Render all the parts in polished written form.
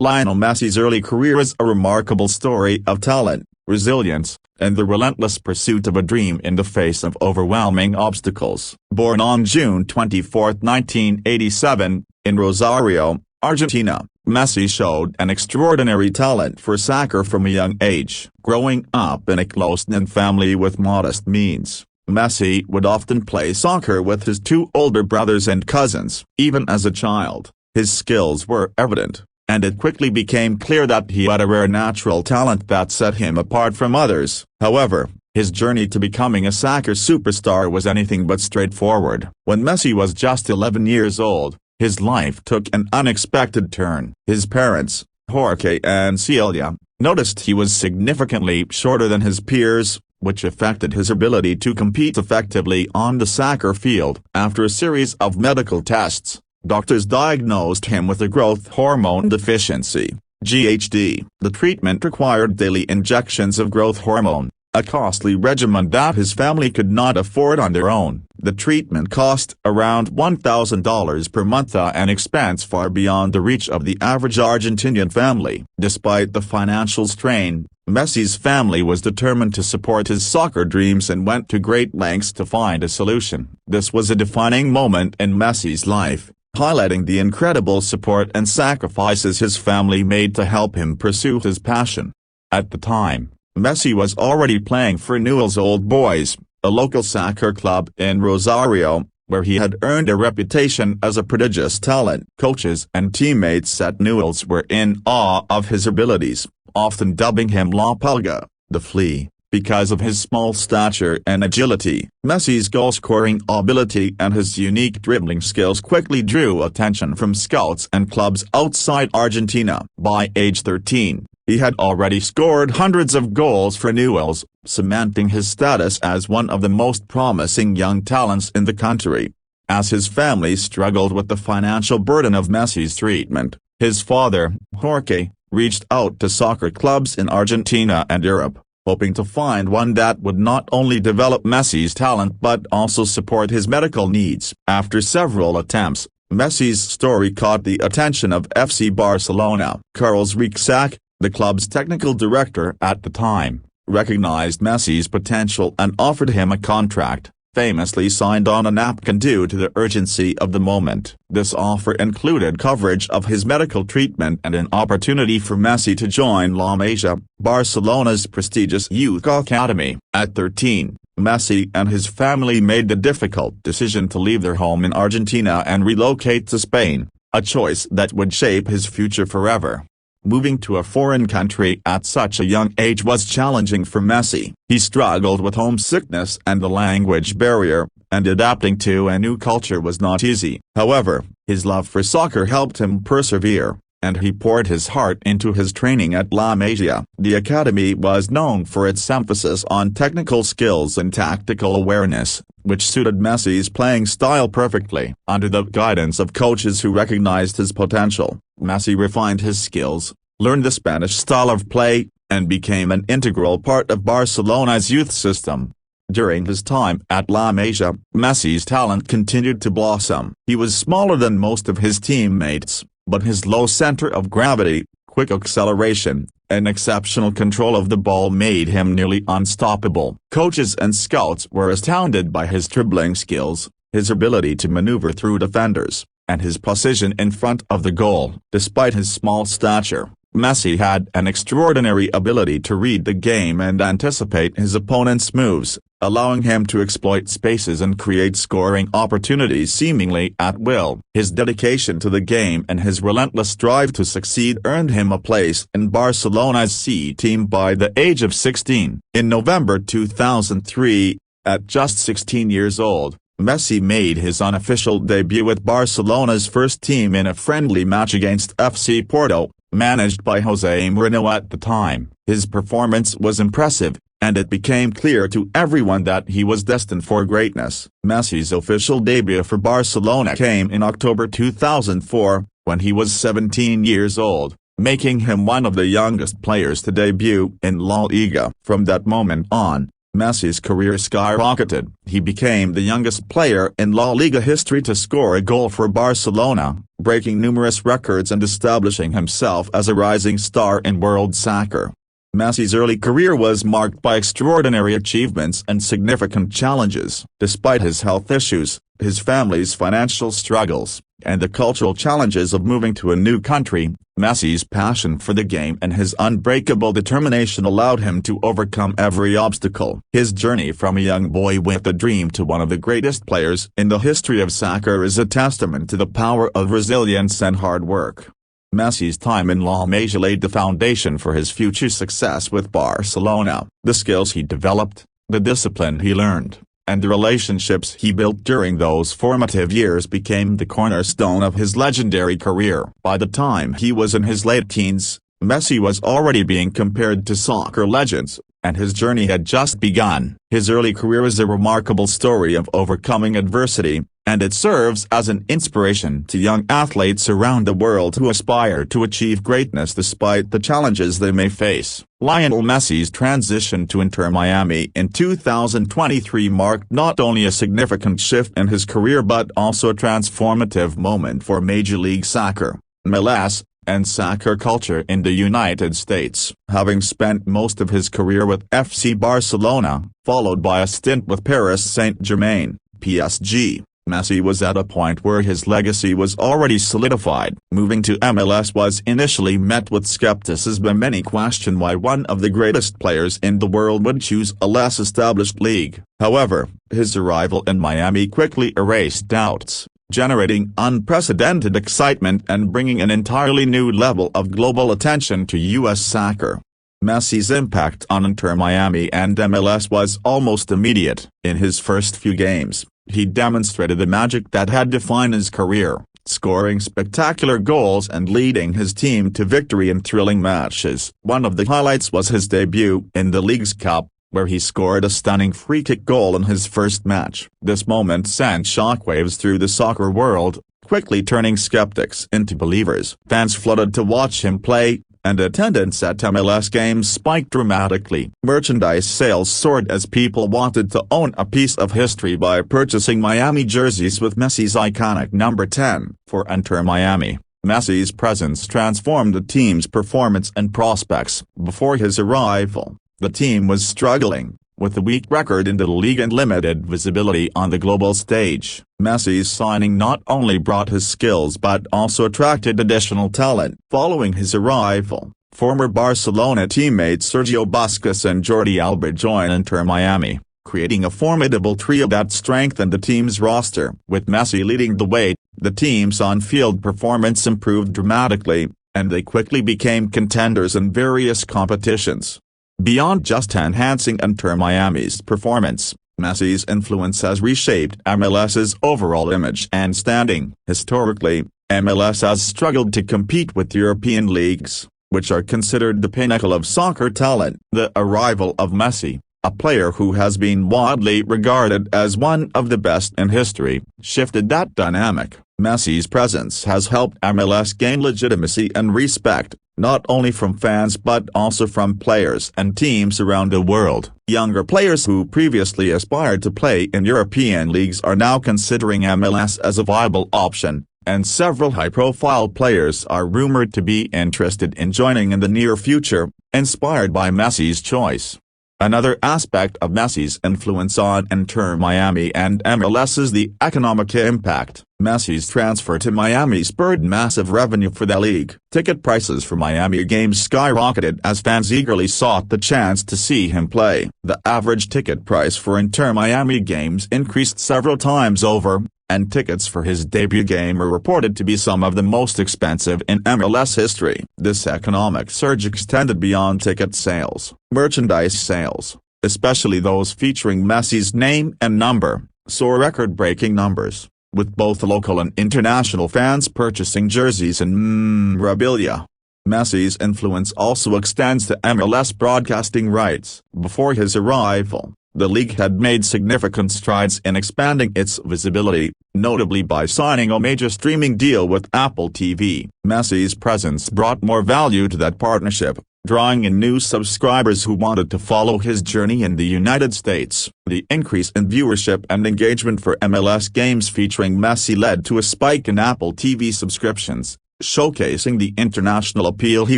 Lionel Messi's early career is a remarkable story of talent, resilience, and the relentless pursuit of a dream in the face of overwhelming obstacles. Born on June 24, 1987, in Rosario, Argentina, Messi showed an extraordinary talent for soccer from a young age. Growing up in a close-knit family with modest means, Messi would often play soccer with his two older brothers and cousins. Even as a child, his skills were evident, and it quickly became clear that he had a rare natural talent that set him apart from others. However, his journey to becoming a soccer superstar was anything but straightforward. When Messi was just 11 years old, his life took an unexpected turn. His parents, Jorge and Celia, noticed he was significantly shorter than his peers, which affected his ability to compete effectively on the soccer field. After a series of medical tests, doctors diagnosed him with a growth hormone deficiency, GHD. The treatment required daily injections of growth hormone, a costly regimen that his family could not afford on their own. The treatment cost around $1,000 per month, an expense far beyond the reach of the average Argentinian family. Despite the financial strain, Messi's family was determined to support his soccer dreams and went to great lengths to find a solution. This was a defining moment in Messi's life, highlighting the incredible support and sacrifices his family made to help him pursue his passion. At the time, Messi was already playing for Newell's Old Boys, a local soccer club in Rosario, where he had earned a reputation as a prodigious talent. Coaches and teammates at Newell's were in awe of his abilities, often dubbing him La Pulga, the Flea, because of his small stature and agility. Messi's goal-scoring ability and his unique dribbling skills quickly drew attention from scouts and clubs outside Argentina. By age 13, he had already scored hundreds of goals for Newell's, cementing his status as one of the most promising young talents in the country. As his family struggled with the financial burden of Messi's treatment, his father, Jorge, reached out to soccer clubs in Argentina and Europe, hoping to find one that would not only develop Messi's talent but also support his medical needs. After several attempts, Messi's story caught the attention of FC Barcelona. Carlos Rixac, the club's technical director at the time, recognized Messi's potential and offered him a contract, famously signed on a napkin due to the urgency of the moment. This offer included coverage of his medical treatment and an opportunity for Messi to join La Masia, Barcelona's prestigious youth academy. At 13, Messi and his family made the difficult decision to leave their home in Argentina and relocate to Spain, a choice that would shape his future forever. Moving to a foreign country at such a young age was challenging for Messi. He struggled with homesickness and the language barrier, and adapting to a new culture was not easy. However, his love for soccer helped him persevere, and he poured his heart into his training at La Masia. The academy was known for its emphasis on technical skills and tactical awareness, which suited Messi's playing style perfectly. Under the guidance of coaches who recognized his potential, Messi refined his skills, learned the Spanish style of play, and became an integral part of Barcelona's youth system. During his time at La Masia, Messi's talent continued to blossom. He was smaller than most of his teammates, but his low center of gravity, quick acceleration, and exceptional control of the ball made him nearly unstoppable. Coaches and scouts were astounded by his dribbling skills, his ability to maneuver through defenders, and his precision in front of the goal. Despite his small stature, Messi had an extraordinary ability to read the game and anticipate his opponent's moves, allowing him to exploit spaces and create scoring opportunities seemingly at will. His dedication to the game and his relentless drive to succeed earned him a place in Barcelona's C team by the age of 16. In November 2003, at just 16 years old, Messi made his unofficial debut with Barcelona's first team in a friendly match against FC Porto, managed by Jose Mourinho at the time. His performance was impressive, and it became clear to everyone that he was destined for greatness. Messi's official debut for Barcelona came in October 2004, when he was 17 years old, making him one of the youngest players to debut in La Liga. From that moment on, Messi's career skyrocketed. He became the youngest player in La Liga history to score a goal for Barcelona, breaking numerous records and establishing himself as a rising star in world soccer. Messi's early career was marked by extraordinary achievements and significant challenges. Despite his health issues, his family's financial struggles, and the cultural challenges of moving to a new country, Messi's passion for the game and his unbreakable determination allowed him to overcome every obstacle. His journey from a young boy with a dream to one of the greatest players in the history of soccer is a testament to the power of resilience and hard work. Messi's time in La Masia laid the foundation for his future success with Barcelona. The skills he developed, the discipline he learned, and the relationships he built during those formative years became the cornerstone of his legendary career. By the time he was in his late teens, Messi was already being compared to soccer legends, and his journey had just begun. His early career is a remarkable story of overcoming adversity, and it serves as an inspiration to young athletes around the world who aspire to achieve greatness despite the challenges they may face. Lionel Messi's transition to Inter Miami in 2023 marked not only a significant shift in his career but also a transformative moment for Major League Soccer, MLS, and soccer culture in the United States. Having spent most of his career with FC Barcelona, followed by a stint with Paris Saint-Germain, PSG, Messi was at a point where his legacy was already solidified. Moving to MLS was initially met with skepticism. Many questioned why one of the greatest players in the world would choose a less established league. However, his arrival in Miami quickly erased doubts, generating unprecedented excitement and bringing an entirely new level of global attention to U.S. soccer. Messi's impact on Inter Miami and MLS was almost immediate. In his first few games, he demonstrated the magic that had defined his career, scoring spectacular goals and leading his team to victory in thrilling matches. One of the highlights was his debut in the League's Cup, where he scored a stunning free-kick goal in his first match. This moment sent shockwaves through the soccer world, quickly turning skeptics into believers. Fans flooded to watch him play, and attendance at MLS games spiked dramatically. Merchandise sales soared as people wanted to own a piece of history by purchasing Miami jerseys with Messi's iconic number 10. For Inter Miami, Messi's presence transformed the team's performance and prospects. Before his arrival, the team was struggling, with a weak record in the league and limited visibility on the global stage. Messi's signing not only brought his skills but also attracted additional talent. Following his arrival, former Barcelona teammates Sergio Busquets and Jordi Alba joined Inter Miami, creating a formidable trio that strengthened the team's roster. With Messi leading the way, the team's on-field performance improved dramatically, and they quickly became contenders in various competitions. Beyond just enhancing Inter Miami's performance, Messi's influence has reshaped MLS's overall image and standing. Historically, MLS has struggled to compete with European leagues, which are considered the pinnacle of soccer talent. The arrival of Messi, a player who has been widely regarded as one of the best in history, shifted that dynamic. Messi's presence has helped MLS gain legitimacy and respect, not only from fans but also from players and teams around the world. Younger players who previously aspired to play in European leagues are now considering MLS as a viable option, and several high-profile players are rumored to be interested in joining in the near future, inspired by Messi's choice. Another aspect of Messi's influence on Inter Miami and MLS is the economic impact. Messi's transfer to Miami spurred massive revenue for the league. Ticket prices for Miami games skyrocketed as fans eagerly sought the chance to see him play. The average ticket price for Inter Miami games increased several times over, and tickets for his debut game are reported to be some of the most expensive in MLS history. This economic surge extended beyond ticket sales. Merchandise sales, especially those featuring Messi's name and number, saw record-breaking numbers, with both local and international fans purchasing jerseys and memorabilia. Messi's influence also extends to MLS broadcasting rights. Before his arrival, the league had made significant strides in expanding its visibility, notably by signing a major streaming deal with Apple TV. Messi's presence brought more value to that partnership, drawing in new subscribers who wanted to follow his journey in the United States. The increase in viewership and engagement for MLS games featuring Messi led to a spike in Apple TV subscriptions, showcasing the international appeal he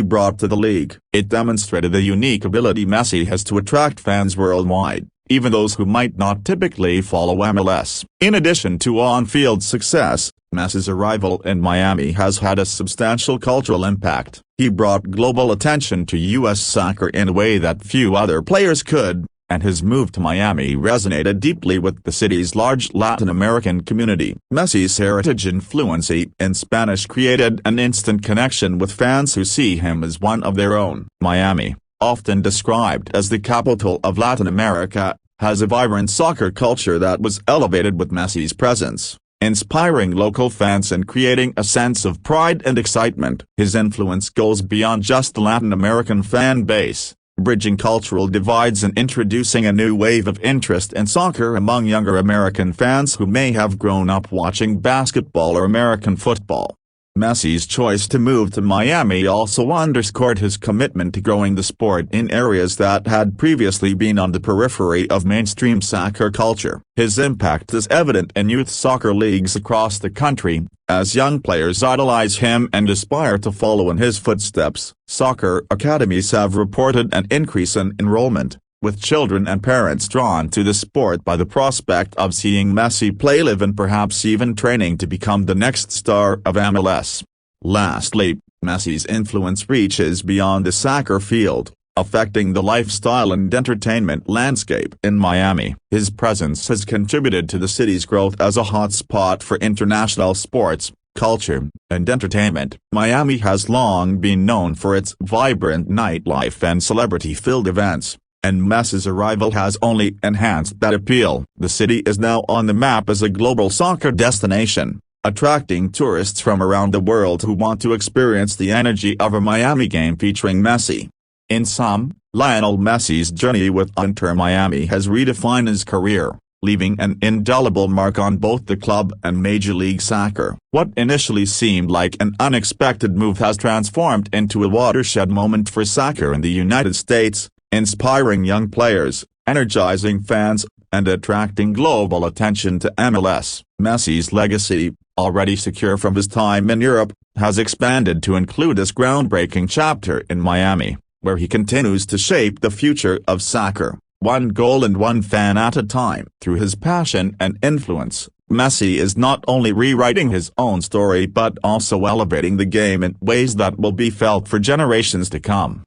brought to the league. It demonstrated the unique ability Messi has to attract fans worldwide, even those who might not typically follow MLS. In addition to on-field success, Messi's arrival in Miami has had a substantial cultural impact. He brought global attention to U.S. soccer in a way that few other players could, and his move to Miami resonated deeply with the city's large Latin American community. Messi's heritage and fluency in Spanish created an instant connection with fans who see him as one of their own. Miami, often described as the capital of Latin America, has a vibrant soccer culture that was elevated with Messi's presence, inspiring local fans and creating a sense of pride and excitement. His influence goes beyond just the Latin American fan base, bridging cultural divides and introducing a new wave of interest in soccer among younger American fans who may have grown up watching basketball or American football. Messi's choice to move to Miami also underscored his commitment to growing the sport in areas that had previously been on the periphery of mainstream soccer culture. His impact is evident in youth soccer leagues across the country, as young players idolize him and aspire to follow in his footsteps. Soccer academies have reported an increase in enrollment, with children and parents drawn to the sport by the prospect of seeing Messi play live and perhaps even training to become the next star of MLS. Lastly, Messi's influence reaches beyond the soccer field, affecting the lifestyle and entertainment landscape in Miami. His presence has contributed to the city's growth as a hotspot for international sports, culture, and entertainment. Miami has long been known for its vibrant nightlife and celebrity-filled events, and Messi's arrival has only enhanced that appeal. The city is now on the map as a global soccer destination, attracting tourists from around the world who want to experience the energy of a Miami game featuring Messi. In sum, Lionel Messi's journey with Inter Miami has redefined his career, leaving an indelible mark on both the club and Major League Soccer. What initially seemed like an unexpected move has transformed into a watershed moment for soccer in the United States, inspiring young players, energizing fans, and attracting global attention to MLS. Messi's legacy, already secure from his time in Europe, has expanded to include this groundbreaking chapter in Miami, where he continues to shape the future of soccer, one goal and one fan at a time. Through his passion and influence, Messi is not only rewriting his own story but also elevating the game in ways that will be felt for generations to come.